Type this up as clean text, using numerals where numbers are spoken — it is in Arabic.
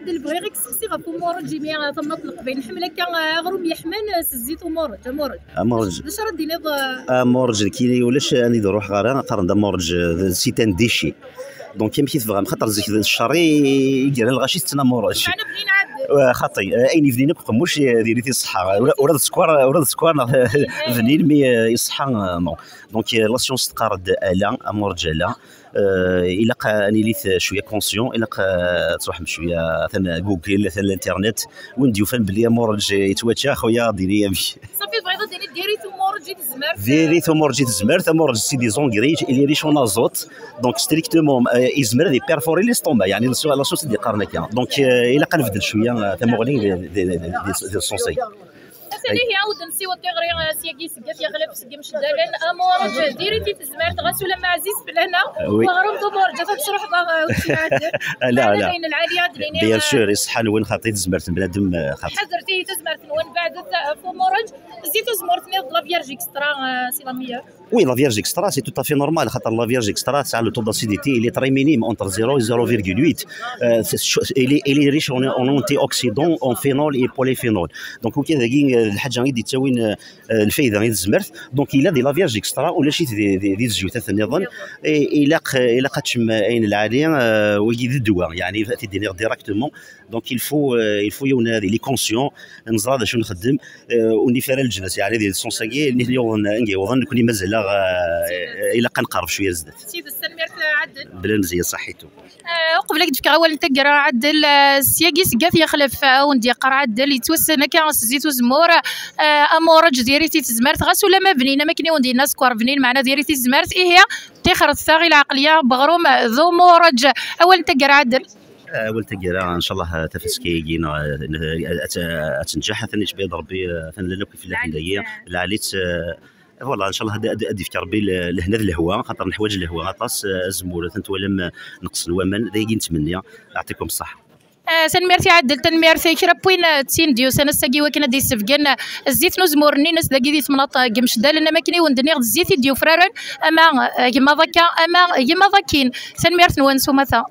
عدل بغي غير كسكسي غف مورج جميع ثم نطلق بين حمله كان غروم يحمل سزيت مورج مورج باش رد ينض مورج كي ولاش اني نروح غير قرن مورج سيتان ديشي دونك يمكن تفهم خاطر زيك الشري يدير الغاشي تنا مورج معنا بنين عاد خاطي اين فنين قموش ديري الصحه ورا السكوار فنين مي يصحى نو دونك لا سيونس تقارد الا مورج الا الى اني ليت شويه كونسيون الى تروح شويه ثنا جوجل ثنا الانترنت ونديو فهم بلي مورج يتواتشا خويا ديري يمشي صافي بغيت ديري ثم مورج تزمر فيري ثمور جيت زمرت مورج سي دي زونغريج اللي ريش اون ازوت دونك ستريكتومون يزمر دي بيرفوري لي ستوما يعني لا شوس دي قارنا كان دونك الى قنفدل شويه ثموغني دي السونسي ثاني هي عاود نسيو تيغري سياكي سكات يغلب سكي مش دالين مورج ديري تزمرت غاس ولا معزيز بلهنا وغرم مورج تروح لا بين العاليه بيان سور يصحى وين خاطي تزمرت بنادم خاطي حضرتي تزمرت وين بعد مورج زيتو زمرتني لا فيرج اكسترا سيلاميه. Oui, la Vierge extra, c'est tout à fait normal. La Vierge extra, ça, le taux d'acidité, il est très minime, entre 0 et 0,8. Il est riche en antioxydants, en phénol et polyphénol. Donc, OK, الحاجة اللي تساوي الفايدة غير الزمرت. Donc, il a de la Vierge extra ولا شي ديال الزيوتات النظام. إلا قاتشم عين العالية ويجي الدواء يعني تدير ديريكتومون. Donc, il faut يون هذه لي كونسيون نزرا هذا شنو نخدم ونفرال الجنس يعني هذه السونساكي اللي يوضن كوني مازال الى كنقرب شويه زدت سيد السنميرت عدل بلا مزيه صحيتو قبلك دفك اول تقرا عدل السياقي سقاف يخلف وندي قرا عدل يتوسن كان زيتو زمور امورج ديريتي تزمرت غاس ولا ما بنينا ما كني وندي الناس كوار بنين معنا ديريتي تزمرت هي تخرج الثاغي العقليه بغروم ذو مورج اول تقرا عدل اول تقرا ان شاء الله تفسكي جينا تنجح ثاني بيد ربي ثاني لنا كيف الله العاليت فوالا ان شاء الله ادي في ربي لهنا الهواء خاطر نحواج الهواء غطاس زموره تنتولم نقص الومن دايقين نتمنى يعطيكم الصحه. سنميرتي عدل تنميرتي كرا بوين تسين ديو سنه ساكي وكنا دي سفكن الزيت نزمورني ناس داكي دي تمناط قمش دال ما كني وندني الزيت ديو فرارن اما يما ذاكا اما يما ذاكين سنميرت نوانسو مثلا